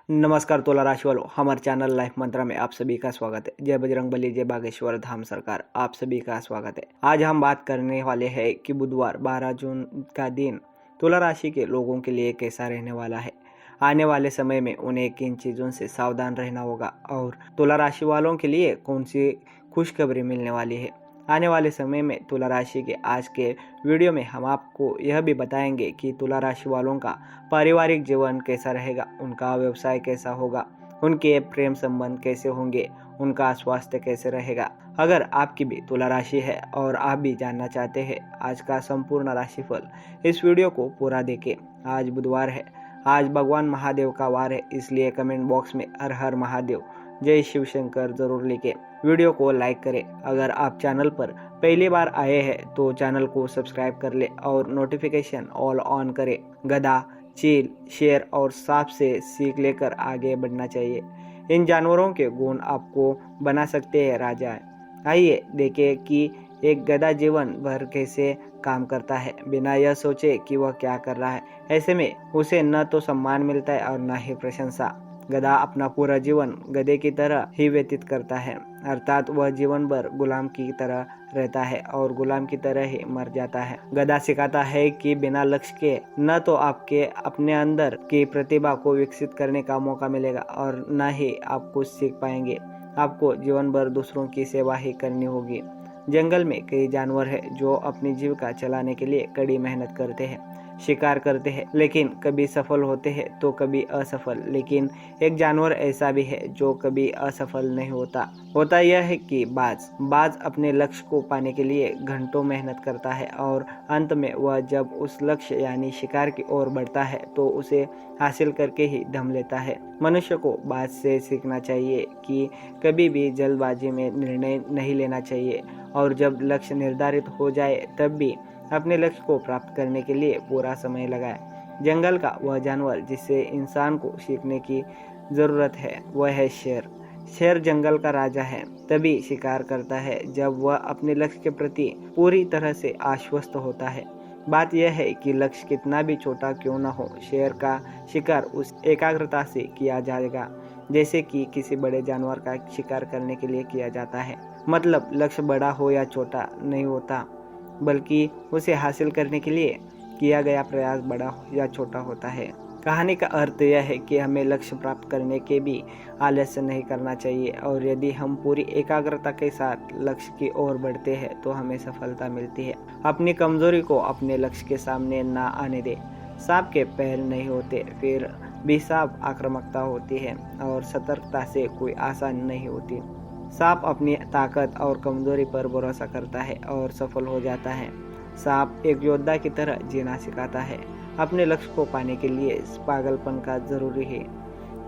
नमस्कार तुला राशि वालों, हमारे चैनल लाइफ मंत्रा में आप सभी का स्वागत है। जय बजरंगबली, जय बागेश्वर धाम सरकार, आप सभी का स्वागत है। आज हम बात करने वाले हैं कि बुधवार 12 जून का दिन तुला राशि के लोगों के लिए कैसा रहने वाला है। आने वाले समय में उन्हें किन चीज़ों से सावधान रहना होगा और तुला राशि वालों के लिए कौन सी खुशखबरी मिलने वाली है। आने वाले समय में तुला राशि के आज के वीडियो में हम आपको यह भी बताएंगे कि तुला राशि वालों का पारिवारिक जीवन कैसा रहेगा, उनका व्यवसाय कैसा होगा, उनके प्रेम संबंध कैसे होंगे, उनका स्वास्थ्य कैसे रहेगा। अगर आपकी भी तुला राशि है और आप भी जानना चाहते हैं आज का संपूर्ण राशिफल, इस वीडियो को पूरा देखें। आज बुधवार है, आज भगवान महादेव का वार है, इसलिए कमेंट बॉक्स में हर हर महादेव, जय शिव शंकर जरूर लिखें। वीडियो को लाइक करें। अगर आप चैनल पर पहली बार आए हैं तो चैनल को सब्सक्राइब कर ले और नोटिफिकेशन ऑल ऑन करें। गधा, चील, शेर और सांप से सीख लेकर आगे बढ़ना चाहिए। इन जानवरों के गुण आपको बना सकते हैं राजा। आइए देखें कि एक गधा जीवन भर कैसे काम करता है, बिना यह सोचे कि वह क्या कर रहा है। ऐसे में उसे न तो सम्मान मिलता है और न ही प्रशंसा। गधा अपना पूरा जीवन गधे की तरह ही व्यतीत करता है, अर्थात वह जीवन भर गुलाम की तरह रहता है और गुलाम की तरह ही मर जाता है। गधा सिखाता है कि बिना लक्ष्य के न तो आपके अपने अंदर की प्रतिभा को विकसित करने का मौका मिलेगा और न ही आप कुछ सीख पाएंगे। आपको जीवन भर दूसरों की सेवा ही करनी होगी। जंगल में कई जानवर हैं जो अपनी जीविका चलाने के लिए कड़ी मेहनत करते हैं, शिकार करते हैं, लेकिन कभी सफल होते हैं तो कभी असफल। लेकिन एक जानवर ऐसा भी है जो कभी असफल नहीं होता यह है कि बाज अपने लक्ष्य को पाने के लिए घंटों मेहनत करता है और अंत में वह जब उस लक्ष्य यानी शिकार की ओर बढ़ता है तो उसे हासिल करके ही दम लेता है। मनुष्य को बाज से सीखना चाहिए कि कभी भी जल्दबाजी में निर्णय नहीं लेना चाहिए और जब लक्ष्य निर्धारित हो जाए तब भी अपने लक्ष्य को प्राप्त करने के लिए पूरा समय लगाए। जंगल का वह जानवर जिससे इंसान को सीखने की जरूरत है वह है शेर। शेर जंगल का राजा है, तभी शिकार करता है जब वह अपने लक्ष्य के प्रति पूरी तरह से आश्वस्त होता है। बात यह है कि लक्ष्य कितना भी छोटा क्यों न हो, शेर का शिकार उस एकाग्रता से किया जाएगा जैसे कि किसी बड़े जानवर का शिकार करने के लिए किया जाता है। मतलब लक्ष्य बड़ा हो या छोटा नहीं होता, बल्कि उसे हासिल करने के लिए किया गया प्रयास बड़ा या छोटा होता है। कहानी का अर्थ यह है कि हमें लक्ष्य प्राप्त करने के भी आलस्य नहीं करना चाहिए और यदि हम पूरी एकाग्रता के साथ लक्ष्य की ओर बढ़ते हैं तो हमें सफलता मिलती है। अपनी कमजोरी को अपने लक्ष्य के सामने ना आने दे। सांप के पैर नहीं होते, फिर भी सांप आक्रामकता होती है और सतर्कता से कोई आशा नहीं होती। सांप अपनी ताकत और कमजोरी पर भरोसा करता है और सफल हो जाता है। सांप एक योद्धा की तरह जीना सिखाता है। अपने लक्ष्य को पाने के लिए पागलपन का जरूरी है।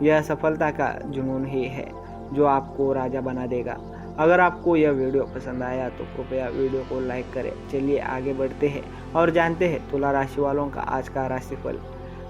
यह सफलता का जुनून ही है जो आपको राजा बना देगा। अगर आपको यह वीडियो पसंद आया तो कृपया वीडियो को लाइक करें। चलिए आगे बढ़ते हैं और जानते हैं तुला राशि वालों का आज का राशिफल।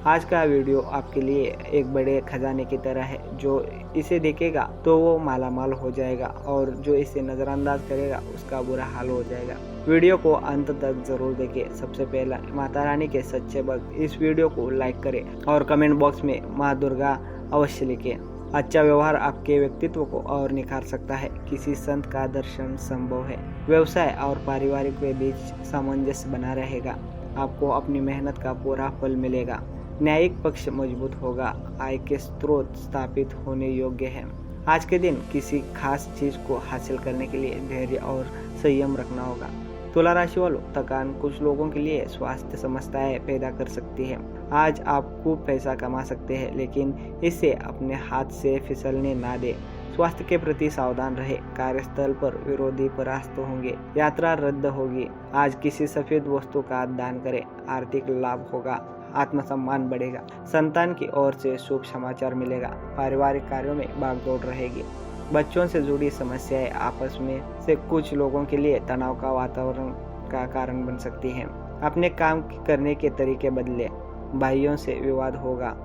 आज का वीडियो आपके लिए एक बड़े खजाने की तरह है। जो इसे देखेगा तो वो माला माल हो जाएगा और जो इसे नज़रअंदाज करेगा उसका बुरा हाल हो जाएगा। वीडियो को अंत तक जरूर देखें। सबसे पहला, माता रानी के सच्चे भक्त इस वीडियो को लाइक करें और कमेंट बॉक्स में माँ दुर्गा अवश्य लिखें। अच्छा व्यवहार आपके व्यक्तित्व को और निखार सकता है। किसी संत का दर्शन संभव है। व्यवसाय और पारिवारिक के बीच सामंजस्य बना रहेगा। आपको अपनी मेहनत का पूरा फल मिलेगा। न्यायिक पक्ष मजबूत होगा। आय के स्रोत स्थापित होने योग्य है। आज के दिन किसी खास चीज को हासिल करने के लिए धैर्य और संयम रखना होगा। तुला राशि वालों, थकान कुछ लोगों के लिए स्वास्थ्य समस्याएं पैदा कर सकती है। आज आप खूब पैसा कमा सकते हैं, लेकिन इसे अपने हाथ से फिसलने ना दें। स्वास्थ्य के प्रति सावधान रहे। कार्यस्थल पर विरोधी परास्त होंगे। यात्रा रद्द होगी। आज किसी सफेद वस्तु का दान करें, आर्थिक लाभ होगा। आत्मसम्मान बढ़ेगा। संतान की ओर से शुभ समाचार मिलेगा। पारिवारिक कार्यों में भागदौड़ रहेगी। बच्चों से जुड़ी समस्याएं आपस में से कुछ लोगों के लिए तनाव का वातावरण का कारण बन सकती हैं। अपने काम करने के तरीके बदले। भाइयों से विवाद होगा।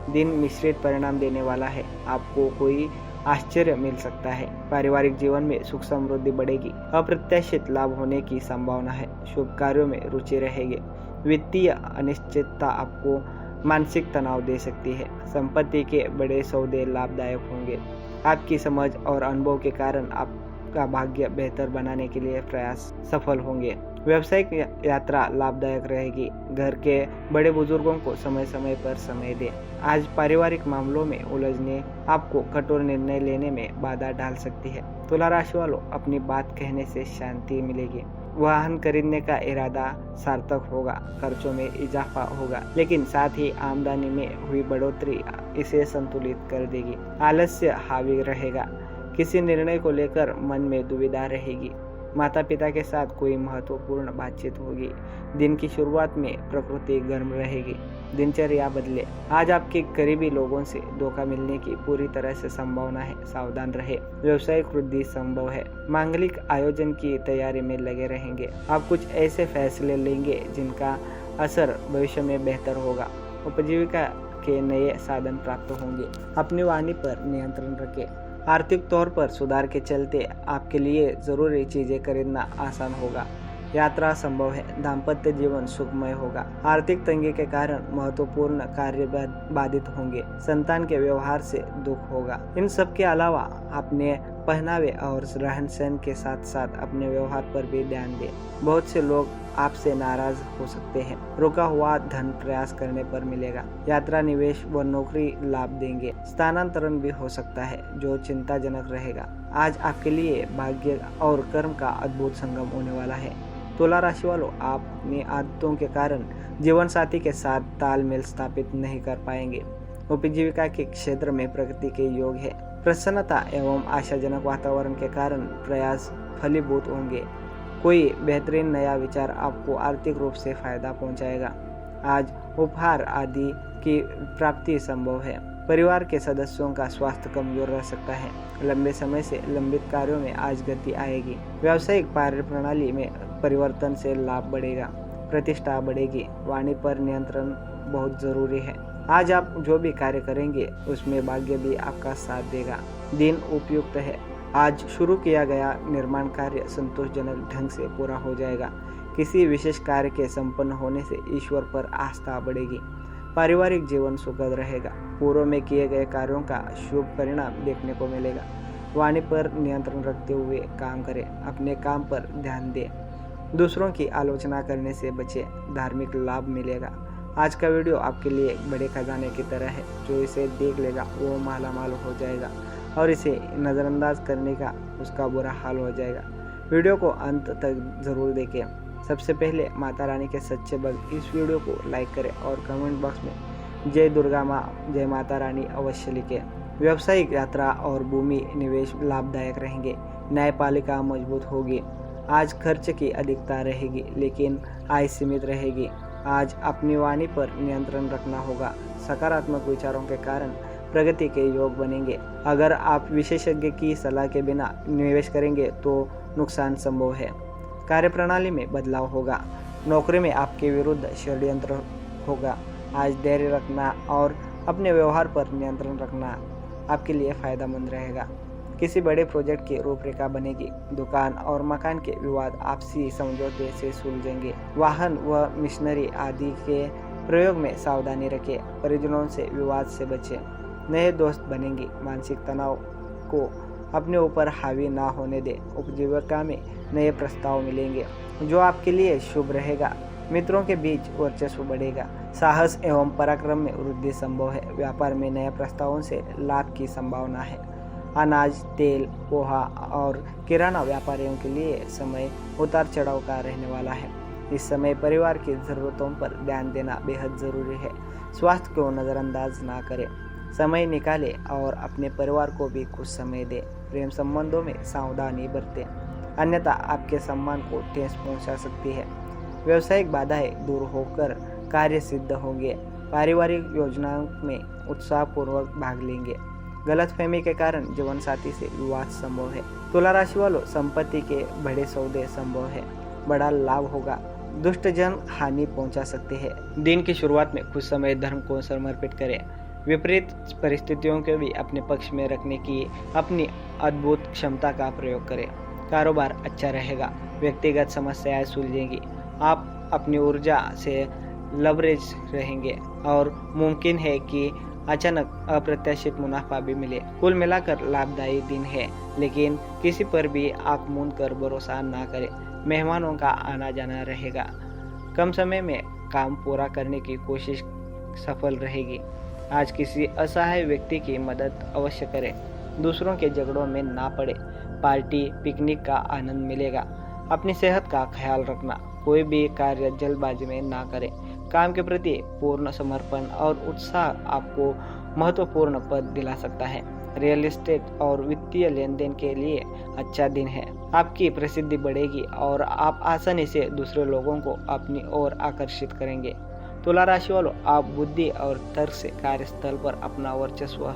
दिन मिश्रित परिणाम देने वाला है। आपको कोई आश्चर्य मिल सकता है। पारिवारिक जीवन में सुख समृद्धि बढ़ेगी। अप्रत्याशित लाभ होने की संभावना है। शुभ कार्यों में रुचि रहेगी। वित्तीय अनिश्चितता आपको मानसिक तनाव दे सकती है। संपत्ति के बड़े सौदे लाभदायक होंगे। आपकी समझ और अनुभव के कारण आपका भाग्य बेहतर बनाने के लिए प्रयास सफल होंगे। व्यावसायिक यात्रा लाभदायक रहेगी। घर के बड़े बुजुर्गों को समय समय पर समय दें। आज पारिवारिक मामलों में उलझने आपको कठोर निर्णय लेने में बाधा डाल सकती है। तुला राशि वालों, अपनी बात कहने से शांति मिलेगी। वाहन खरीदने का इरादा सार्थक होगा। खर्चों में इजाफा होगा, लेकिन साथ ही आमदनी में हुई बढ़ोतरी इसे संतुलित कर देगी। आलस्य हावी रहेगा। किसी निर्णय को लेकर मन में दुविधा रहेगी। माता पिता के साथ कोई महत्वपूर्ण बातचीत होगी। दिन की शुरुआत में प्रकृति गर्म रहेगी। दिनचर्या बदले। आज आपके करीबी लोगों से धोखा मिलने की पूरी तरह से संभावना है, सावधान रहे। व्यवसायिक वृद्धि संभव है। मांगलिक आयोजन की तैयारी में लगे रहेंगे। आप कुछ ऐसे फैसले लेंगे जिनका असर भविष्य में बेहतर होगा। उपजीविका के नए साधन प्राप्त होंगे। अपनी वाणी पर नियंत्रण रखें। आर्थिक तौर पर सुधार के चलते आपके लिए जरूरी चीजें खरीदना आसान होगा। यात्रा संभव है। दाम्पत्य जीवन सुखमय होगा। आर्थिक तंगी के कारण महत्वपूर्ण कार्य बाधित होंगे। संतान के व्यवहार से दुख होगा। इन सब के अलावा अपने पहनावे और रहन सहन के साथ साथ अपने व्यवहार पर भी ध्यान दें। बहुत से लोग आपसे नाराज हो सकते हैं। रुका हुआ धन प्रयास करने पर मिलेगा। यात्रा, निवेश व नौकरी लाभ देंगे। स्थानांतरण भी हो सकता है जो चिंताजनक रहेगा। आज आपके लिए भाग्य और कर्म का अद्भुत संगम होने वाला है। तुला राशि वालों, आप अपनी आदतों के कारण जीवन साथी के साथ तालमेल स्थापित नहीं कर पाएंगे। उपजीविका के क्षेत्र में प्रगति के योग है। प्रसन्नता एवं आशाजनक वातावरण के कारण प्रयास फलीभूत होंगे। कोई बेहतरीन नया विचार आपको आर्थिक रूप से फायदा पहुंचाएगा। आज उपहार आदि की प्राप्ति संभव है। परिवार के सदस्यों का स्वास्थ्य कमजोर रह सकता है। लंबे समय से लंबित कार्यों में आज गति आएगी। व्यावसायिक कार्यप्रणाली में परिवर्तन से लाभ बढ़ेगा। प्रतिष्ठा बढ़ेगी। वाणी पर नियंत्रण बहुत जरूरी है। आज आप जो भी कार्य करेंगे उसमें भाग्य भी आपका साथ देगा। दिन उपयुक्त है। आज शुरू किया गया निर्माण कार्य संतोषजनक ढंग से पूरा हो जाएगा। किसी विशेष कार्य के संपन्न होने से ईश्वर पर आस्था बढ़ेगी। पारिवारिक जीवन सुखद रहेगा। पूर्व में किए गए कार्यों का शुभ परिणाम देखने को मिलेगा। वाणी पर नियंत्रण रखते हुए काम करें। अपने काम पर ध्यान दें। दूसरों की आलोचना करने से बचें। धार्मिक लाभ मिलेगा। आज का वीडियो आपके लिए एक बड़े खजाने की तरह है। जो इसे देख लेगा वो मालामाल हो जाएगा और इसे नज़रअंदाज करने का उसका बुरा हाल हो जाएगा। वीडियो को अंत तक जरूर देखें। सबसे पहले माता रानी के सच्चे भक्त इस वीडियो को लाइक करें और कमेंट बॉक्स में जय दुर्गा माँ, जय माता रानी अवश्य लिखें। व्यावसायिक यात्रा और भूमि निवेश लाभदायक रहेंगे। न्यायपालिका मजबूत होगी। आज खर्च की अधिकता रहेगी, लेकिन आय सीमित रहेगी। आज अपनी वाणी पर नियंत्रण रखना होगा। सकारात्मक विचारों के कारण प्रगति के योग बनेंगे। अगर आप विशेषज्ञ की सलाह के बिना निवेश करेंगे तो नुकसान संभव है। कार्यप्रणाली में बदलाव होगा। नौकरी में आपके विरुद्ध षड्यंत्र होगा। आज धैर्य रखना और अपने व्यवहार पर नियंत्रण रखना आपके लिए फायदेमंद रहेगा। किसी बड़े प्रोजेक्ट की रूपरेखा बनेगी। दुकान और मकान के विवाद आपसी समझौते से सुलझेंगे। वाहन व मिशनरी आदि के प्रयोग में सावधानी रखें। परिजनों से विवाद से बचें। नए दोस्त बनेंगे। मानसिक तनाव को अपने ऊपर हावी ना होने दें। उपजीविका में नए प्रस्ताव मिलेंगे जो आपके लिए शुभ रहेगा। मित्रों के बीच वर्चस्व बढ़ेगा। साहस एवं पराक्रम में वृद्धि संभव है। व्यापार में नए प्रस्तावों से लाभ की संभावना है। अनाज, तेल, पोहा और किराना व्यापारियों के लिए समय उतार चढ़ाव का रहने वाला है। इस समय परिवार की जरूरतों पर ध्यान देना बेहद जरूरी है। स्वास्थ्य को नज़रअंदाज ना करें। समय निकालें और अपने परिवार को भी कुछ समय दें। प्रेम संबंधों में सावधानी बरतें, अन्यथा आपके सम्मान को ठेस पहुंचा सकती है। व्यावसायिक बाधाएं दूर होकर कार्य सिद्ध होंगे। पारिवारिक योजनाओं में उत्साहपूर्वक भाग लेंगे। गलतफहमी के कारण जीवन साथी से विवाद संभव है। तुला राशि वालों, संपत्ति के बड़े सौदे संभव है। बड़ा लाभ होगा। दुष्ट जन हानि पहुंचा सकते हैं। दिन की शुरुआत में कुछ समय धर्म को समर्पित करें। विपरीत परिस्थितियों को भी अपने पक्ष में रखने की अपनी अद्भुत क्षमता का प्रयोग करें। कारोबार अच्छा रहेगा। व्यक्तिगत समस्याएं सुलझेंगी। आप अपनी ऊर्जा से लवरेज रहेंगे और मुमकिन है कि अचानक अप्रत्याशित मुनाफा भी मिले। कुल मिलाकर लाभदायी दिन है, लेकिन किसी पर भी आंख मूंद कर भरोसा ना करें। मेहमानों का आना जाना रहेगा। कम समय में काम पूरा करने की कोशिश सफल रहेगी। आज किसी असहाय व्यक्ति की मदद अवश्य करें। दूसरों के झगड़ों में ना पड़े। पार्टी पिकनिक का आनंद मिलेगा। अपनी सेहत का ख्याल रखना। कोई भी कार्य जल्दबाजी में ना करें। काम के प्रति पूर्ण समर्पण और उत्साह आपको महत्वपूर्ण पद दिला सकता है। रियल एस्टेट और वित्तीय लेन देन के लिए अच्छा दिन है। आपकी प्रसिद्धि बढ़ेगी और आप आसानी से दूसरे लोगों को अपनी ओर आकर्षित करेंगे। तुला राशि वालों, आप बुद्धि और तर्क से कार्यस्थल पर अपना वर्चस्व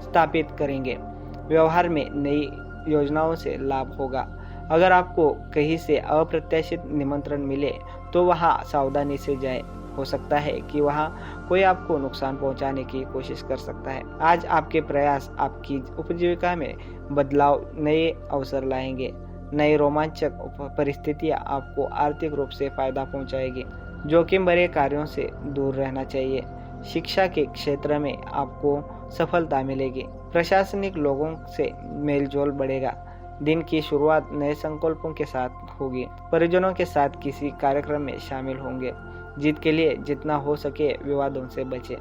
स्थापित करेंगे। व्यवहार में नई योजनाओं से लाभ होगा। अगर आपको कहीं से अप्रत्याशित निमंत्रण मिले तो वहां सावधानी से जाएं। हो सकता है कि वहां कोई आपको नुकसान पहुंचाने की कोशिश कर सकता है। आज आपके प्रयास आपकी उपजीविका में बदलाव, नए अवसर लाएंगे। नई रोमांचक परिस्थितियां आपको आर्थिक रूप से फायदा पहुंचाएगी। जोखिम भरे कार्यों से दूर रहना चाहिए। शिक्षा के क्षेत्र में आपको सफलता मिलेगी। प्रशासनिक लोगों से मेलजोल बढ़ेगा। दिन की शुरुआत नए संकल्पों के साथ होगी। परिजनों के साथ किसी कार्यक्रम में शामिल होंगे। जीत के लिए जितना हो सके विवादों से बचें।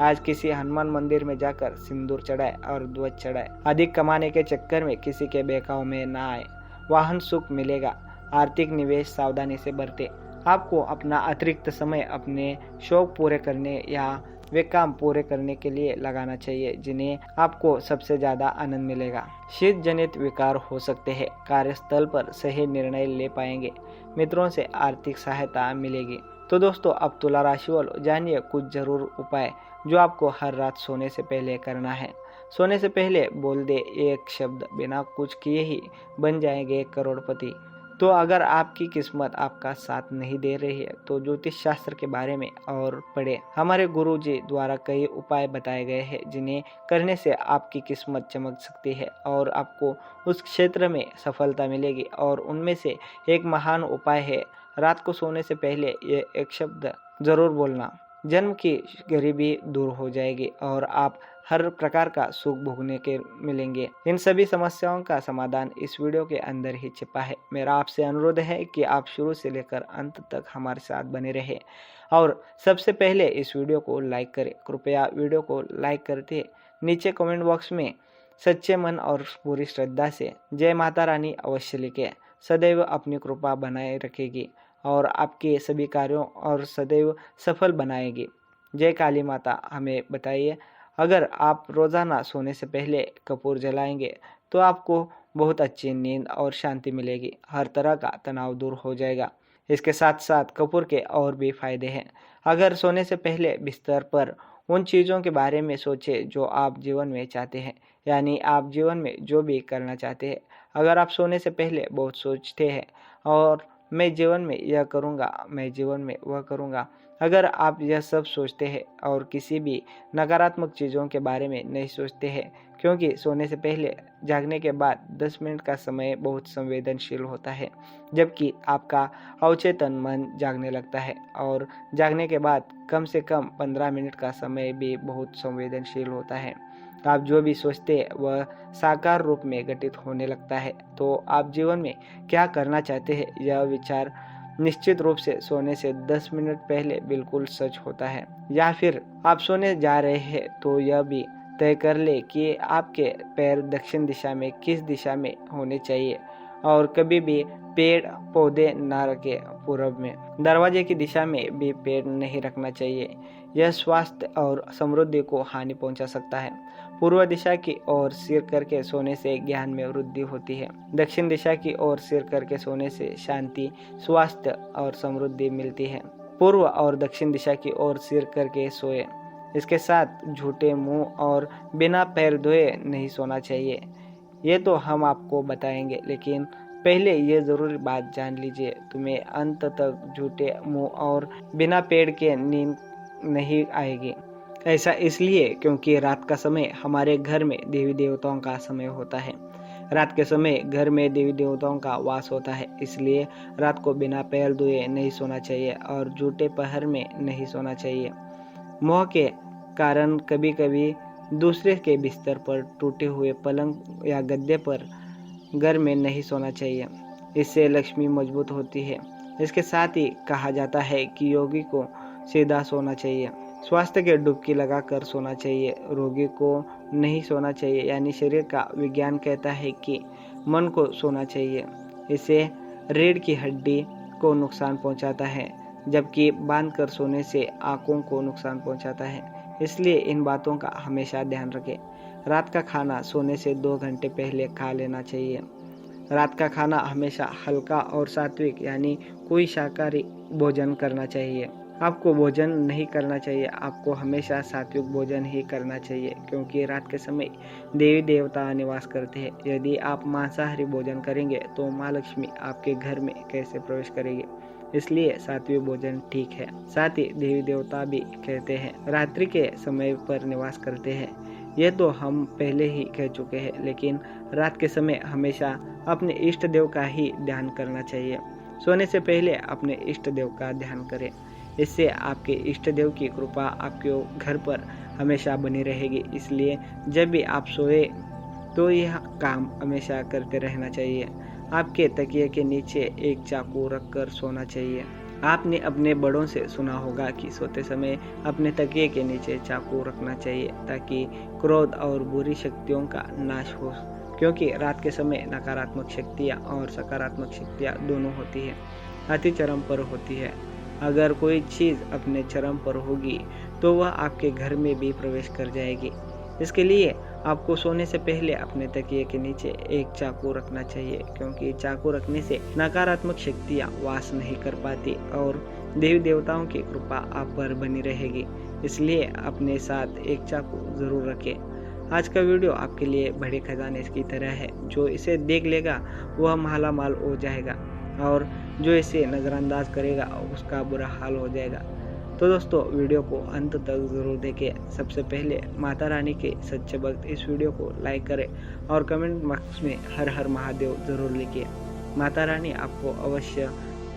आज किसी हनुमान मंदिर में जाकर सिंदूर चढ़ाए और ध्वज चढ़ाए। अधिक कमाने के चक्कर में किसी के बहकाव में ना आए। वाहन सुख मिलेगा। आर्थिक निवेश सावधानी से बरते। आपको अपना अतिरिक्त समय अपने शौक पूरे करने या वे काम पूरे करने के लिए लगाना चाहिए जिन्हें आपको सबसे ज्यादा आनंद मिलेगा। शीत जनित विकार हो सकते हैं। कार्यस्थल पर सही निर्णय ले पाएंगे। मित्रों से आर्थिक सहायता मिलेगी। तो दोस्तों, अब तुला राशि वालों, जानिए कुछ जरूर उपाय जो आपको हर रात सोने से पहले करना है। सोने से पहले बोल दे एक शब्द, बिना कुछ किए ही बन जाएंगे करोड़पति। तो अगर आपकी किस्मत आपका साथ नहीं दे रही है तो ज्योतिष शास्त्र के बारे में और पढ़े। हमारे गुरुजी द्वारा कई उपाय बताए गए हैं जिन्हें करने से आपकी किस्मत चमक सकती है और आपको उस क्षेत्र में सफलता मिलेगी। और उनमें से एक महान उपाय है, रात को सोने से पहले ये एक शब्द जरूर बोलना। जन्म की गरीबी दूर हो जाएगी और आप हर प्रकार का सुख भोगने के मिलेंगे। इन सभी समस्याओं का समाधान इस वीडियो के अंदर ही छिपा है। मेरा आपसे अनुरोध है कि आप शुरू से लेकर अंत तक हमारे साथ बने रहें और सबसे पहले इस वीडियो को लाइक करें। कृपया वीडियो को लाइक करते नीचे कमेंट बॉक्स में सच्चे मन और पूरी श्रद्धा से जय माता रानी अवश्य लिखें। सदैव अपनी कृपा बनाए रखेगी और आपके सभी कार्यों और सदैव सफल बनाएगी। जय काली माता। हमें बताइए, अगर आप रोजाना सोने से पहले कपूर जलाएंगे तो आपको बहुत अच्छी नींद और शांति मिलेगी। हर तरह का तनाव दूर हो जाएगा। इसके साथ साथ कपूर के और भी फायदे हैं। अगर सोने से पहले बिस्तर पर उन चीज़ों के बारे में सोचें जो आप जीवन में चाहते हैं, यानी आप जीवन में जो भी करना चाहते हैं। अगर आप सोने से पहले बहुत सोचते हैं और मैं जीवन में यह करूँगा, मैं जीवन में वह करूँगा, अगर आप यह सब सोचते हैं और किसी भी नकारात्मक चीज़ों के बारे में नहीं सोचते हैं, क्योंकि सोने से पहले जागने के बाद 10 मिनट का समय बहुत संवेदनशील होता है, जबकि आपका अवचेतन मन जागने लगता है और जागने के बाद कम से कम 15 मिनट का समय भी बहुत संवेदनशील होता है। आप जो भी सोचते हैं वह साकार रूप में घटित होने लगता है। तो आप जीवन में क्या करना चाहते हैं, यह विचार निश्चित रूप से सोने से 10 मिनट पहले बिल्कुल सच होता है। या फिर आप सोने जा रहे हैं तो यह भी तय कर ले कि आपके पैर दक्षिण दिशा में किस दिशा में होने चाहिए और कभी भी पेड़ पौधे न रखें पूर्व में। दरवाजे की दिशा में भी पेड़ नहीं रखना चाहिए। यह स्वास्थ्य और समृद्धि को हानि पहुंचा सकता है। पूर्व दिशा की ओर सिर करके सोने से ज्ञान में वृद्धि होती है। दक्षिण दिशा की ओर सिर करके सोने से शांति, स्वास्थ्य और समृद्धि मिलती है। पूर्व और दक्षिण दिशा की ओर सिर करके सोए। इसके साथ झूठे मुंह और बिना पैर धोए नहीं सोना चाहिए। ये तो हम आपको बताएंगे, लेकिन पहले ये जरूरी बात जान लीजिए, तुम्हें अंत तक झूठे मुंह और बिना पेड़ के नींद नहीं आएगी। ऐसा इसलिए क्योंकि रात का समय हमारे घर में देवी देवताओं का समय होता है। रात के समय घर में देवी देवताओं का वास होता है, इसलिए रात को बिना पैर धोए नहीं सोना चाहिए और झूठे पहर में नहीं सोना चाहिए। मोह के कारण कभी कभी दूसरे के बिस्तर पर, टूटे हुए पलंग या गद्दे पर घर में नहीं सोना चाहिए। इससे लक्ष्मी मजबूत होती है। इसके साथ ही कहा जाता है कि योगी को सीधा सोना चाहिए, स्वास्थ्य के डुबकी लगाकर सोना चाहिए, रोगी को नहीं सोना चाहिए। यानी शरीर का विज्ञान कहता है कि मन को सोना चाहिए। इससे रीढ़ की हड्डी को नुकसान पहुंचाता है, जबकि बांधकर सोने से आंखों को नुकसान पहुंचाता है। इसलिए इन बातों का हमेशा ध्यान रखें। रात का खाना सोने से 2 घंटे पहले खा लेना चाहिए। रात का खाना हमेशा हल्का और सात्विक यानी कोई शाकाहारी भोजन करना चाहिए। आपको भोजन नहीं करना चाहिए, आपको हमेशा सात्विक भोजन ही करना चाहिए, क्योंकि रात के समय देवी देवता निवास करते हैं। यदि आप मांसाहारी भोजन करेंगे तो माँ लक्ष्मी आपके घर में कैसे प्रवेश करेगी। इसलिए सात्विक भोजन ठीक है। साथ ही देवी देवता भी कहते हैं रात्रि के समय पर निवास करते हैं। यह तो हम पहले ही कह चुके हैं, लेकिन रात के समय हमेशा अपने इष्ट देव का ही ध्यान करना चाहिए। सोने से पहले अपने इष्ट देव का ध्यान करें। इससे आपके इष्ट देव की कृपा आपके घर पर हमेशा बनी रहेगी। इसलिए जब भी आप सोए तो यह काम हमेशा करते रहना चाहिए। आपके तकिए के नीचे एक चाकू रखकर सोना चाहिए। आपने अपने बड़ों से सुना होगा कि सोते समय अपने तकिए के नीचे चाकू रखना चाहिए, ताकि क्रोध और बुरी शक्तियों का नाश हो, क्योंकि रात के समय नकारात्मक शक्तियाँ और सकारात्मक शक्तियाँ दोनों होती है, अति चरम पर होती है। अगर कोई चीज़ अपने चरम पर होगी तो वह आपके घर में भी प्रवेश कर जाएगी। इसके लिए आपको सोने से पहले अपने तकिए के नीचे एक चाकू रखना चाहिए, क्योंकि चाकू रखने से नकारात्मक शक्तियाँ वास नहीं कर पाती और देवी देवताओं की कृपा आप पर बनी रहेगी। इसलिए अपने साथ एक चाकू जरूर रखें। आज का वीडियो आपके लिए बड़े खजाने की तरह है। जो इसे देख लेगा वह माला माल हो जाएगा और जो इसे नज़रअंदाज करेगा उसका बुरा हाल हो जाएगा। तो दोस्तों, वीडियो को अंत तक ज़रूर देखें। सबसे पहले माता रानी के सच्चे भक्त इस वीडियो को लाइक करें और कमेंट बॉक्स में हर हर महादेव ज़रूर लिखिए।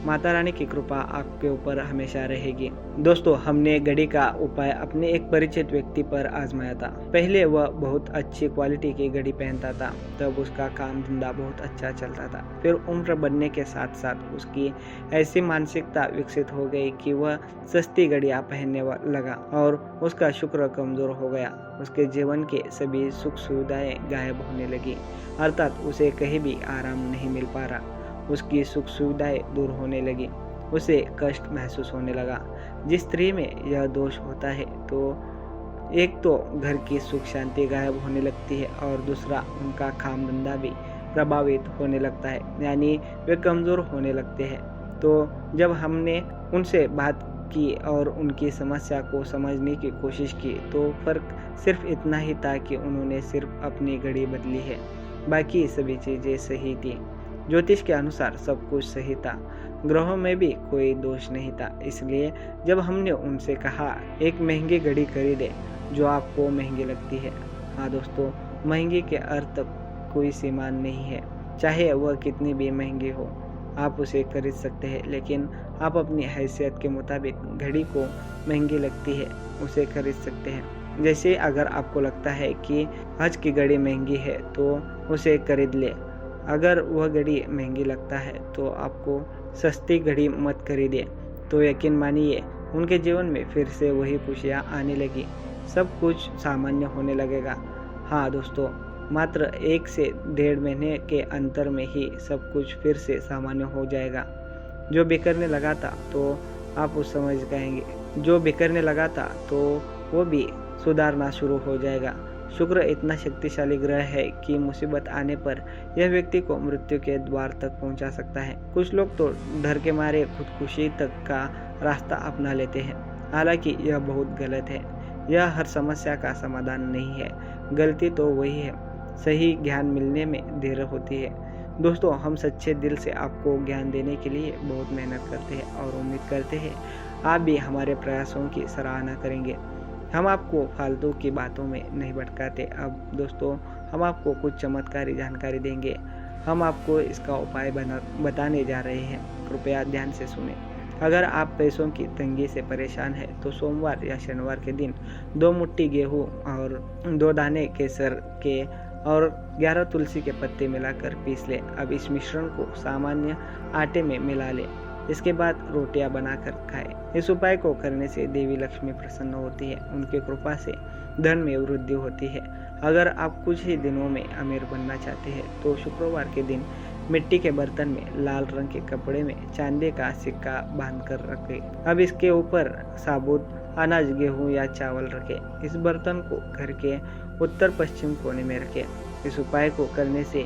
माता रानी की कृपा आपके ऊपर हमेशा रहेगी। दोस्तों, हमने घड़ी का उपाय अपने एक परिचित व्यक्ति पर आजमाया था। पहले वह बहुत अच्छी क्वालिटी की घड़ी पहनता था, तब उसका काम धंधा बहुत अच्छा चलता था। फिर उम्र बढ़ने के साथ साथ उसकी ऐसी मानसिकता विकसित हो गई कि वह सस्ती घड़ियां पहनने लगा और उसका शुक्र कमजोर हो गया। उसके जीवन के सभी सुख सुविधाएं गायब होने लगी, अर्थात उसे कहीं भी आराम नहीं मिल पा रहा। उसकी सुख सुविधाएं दूर होने लगी, उसे कष्ट महसूस होने लगा। जिस स्त्री में यह दोष होता है तो एक तो घर की सुख शांति गायब होने लगती है और दूसरा उनका काम धंधा भी प्रभावित होने लगता है, यानी वे कमज़ोर होने लगते हैं। तो जब हमने उनसे बात की और उनकी समस्या को समझने की कोशिश की तो फर्क सिर्फ इतना ही था कि उन्होंने सिर्फ अपनी घड़ी बदली है, बाकी सभी चीज़ें सही थी। ज्योतिष के अनुसार सब कुछ सही था, ग्रहों में भी कोई दोष नहीं था। इसलिए जब हमने उनसे कहा एक महंगी घड़ी खरीदे जो आपको महंगी लगती है। हाँ दोस्तों, महंगी के अर्थ कोई सीमा नहीं है, चाहे वह कितनी भी महंगी हो आप उसे खरीद सकते हैं, लेकिन आप अपनी हैसियत के मुताबिक घड़ी को महंगी लगती है उसे खरीद सकते हैं। जैसे अगर आपको लगता है कि हज की घड़ी महंगी है तो उसे खरीद ले। अगर वह घड़ी महंगी लगता है तो आपको सस्ती घड़ी मत खरीदिए। तो यकीन मानिए उनके जीवन में फिर से वही खुशियाँ आने लगी, सब कुछ सामान्य होने लगेगा। हाँ दोस्तों, मात्र 1 से 1.5 महीने के अंतर में ही सब कुछ फिर से सामान्य हो जाएगा। जो बिखरने लगा था तो आप उस समझ जाएंगे, जो बिखरने लगा था तो वो भी सुधारना शुरू हो जाएगा। शुक्र इतना शक्तिशाली ग्रह है कि मुसीबत आने पर यह व्यक्ति को मृत्यु के द्वार तक पहुंचा सकता है। कुछ लोग तो डर के मारे खुदकुशी तक का रास्ता अपना लेते हैं, हालांकि यह बहुत गलत है। यह हर समस्या का समाधान नहीं है, गलती तो वही है, सही ज्ञान मिलने में देर होती है। दोस्तों, हम सच्चे दिल से आपको ज्ञान देने के लिए बहुत मेहनत करते हैं और उम्मीद करते हैं आप भी हमारे प्रयासों की सराहना करेंगे। हम आपको फालतू की बातों में नहीं भटकाते। अब दोस्तों हम आपको कुछ चमत्कारी जानकारी देंगे। हम आपको इसका उपाय बताने जा रहे हैं, कृपया ध्यान से सुने। अगर आप पैसों की तंगी से परेशान हैं तो सोमवार या शनिवार के दिन 2 मुट्ठी गेहूँ और 2 दाने केसर के और 11 तुलसी के पत्ते मिलाकर पीस लें। अब इस मिश्रण को सामान्य आटे में मिला लें। इसके बाद रोटियां बनाकर खाएं। इस उपाय को करने से देवी लक्ष्मी प्रसन्न होती है, उनकी कृपा से धन में वृद्धि होती है। अगर आप कुछ ही दिनों में अमीर बनना चाहते हैं तो शुक्रवार के दिन मिट्टी के बर्तन में लाल रंग के कपड़े में चांदी का सिक्का बांधकर रखें। अब इसके ऊपर साबुत अनाज, गेहूं या चावल रखें। इस बर्तन को घर के उत्तर पश्चिम कोने में रखें। इस उपाय को करने से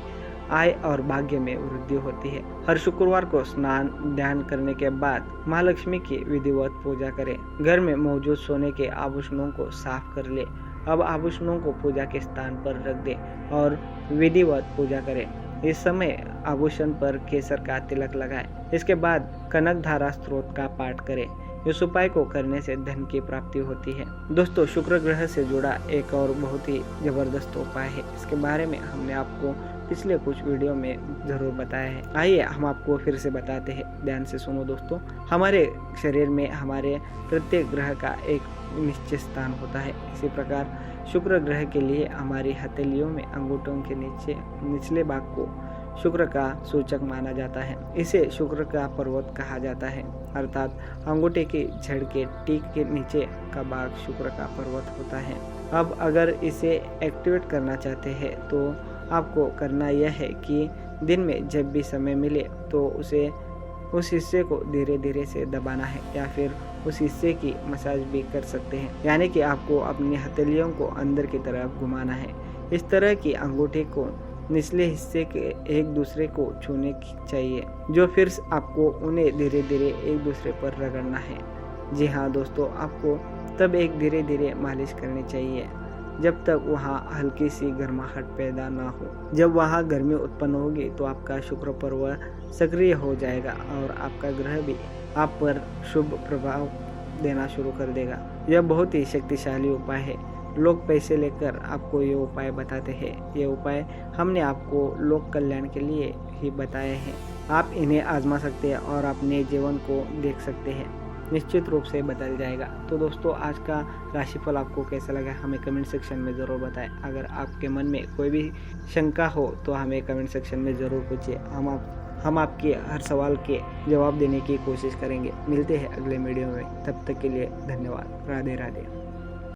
आय और भाग्य में वृद्धि होती है। हर शुक्रवार को स्नान ध्यान करने के बाद माँ लक्ष्मी की विधिवत पूजा करें। घर में मौजूद सोने के आभूषणों को साफ कर ले। अब आभूषणों को पूजा के स्थान पर रख दें और विधिवत पूजा करें। इस समय आभूषण पर केसर का तिलक लगाएं। इसके बाद कनक धारा स्त्रोत का पाठ करें। इस उपाय को करने से धन की प्राप्ति होती है। दोस्तों, शुक्र ग्रह से जुड़ा एक और बहुत ही जबरदस्त उपाय है। इसके बारे में हमने आपको पिछले कुछ वीडियो में जरूर बताया है। आइए हम आपको फिर से बताते हैं, ध्यान से सुनो दोस्तों। हमारे शरीर में हमारे प्रत्येक ग्रह का एक निश्चित स्थान होता है। इसी प्रकार शुक्र ग्रह के लिए हमारी हथेलियों में अंगूठों के निचले भाग को शुक्र का सूचक माना जाता है। इसे शुक्र का पर्वत कहा जाता है, अर्थात अंगूठे की छड़ के टीक के नीचे का भाग शुक्र का पर्वत होता है। अब अगर इसे एक्टिवेट करना चाहते हैं तो आपको करना यह है कि दिन में जब भी समय मिले तो उस हिस्से को धीरे धीरे से दबाना है, या फिर उस हिस्से की मसाज भी कर सकते हैं। यानी कि आपको अपनी हथेलियों को अंदर की तरफ घुमाना है। इस तरह की अंगूठे को निचले हिस्से के एक दूसरे को छूने चाहिए, जो फिर आपको उन्हें धीरे धीरे एक दूसरे पर रगड़ना है। जी हाँ दोस्तों, आपको तब एक धीरे धीरे मालिश करनी चाहिए जब तक वहाँ हल्की सी गर्माहट पैदा ना हो। जब वहाँ गर्मी उत्पन्न होगी तो आपका शुक्र पर्व सक्रिय हो जाएगा और आपका ग्रह भी आप पर शुभ प्रभाव देना शुरू कर देगा। यह बहुत ही शक्तिशाली उपाय है। लोग पैसे लेकर आपको ये उपाय बताते हैं। ये उपाय हमने आपको लोक कल्याण के लिए ही बताए हैं। आप इन्हें आजमा सकते हैं और अपने जीवन को देख सकते हैं, निश्चित रूप से बदल जाएगा। तो दोस्तों, आज का राशिफल आपको कैसा लगा हमें कमेंट सेक्शन में ज़रूर बताएं। अगर आपके मन में कोई भी शंका हो तो हमें कमेंट सेक्शन में ज़रूर पूछिए। हम आपके हर सवाल के जवाब देने की कोशिश करेंगे। मिलते हैं अगले वीडियो में, तब तक के लिए धन्यवाद। राधे राधे।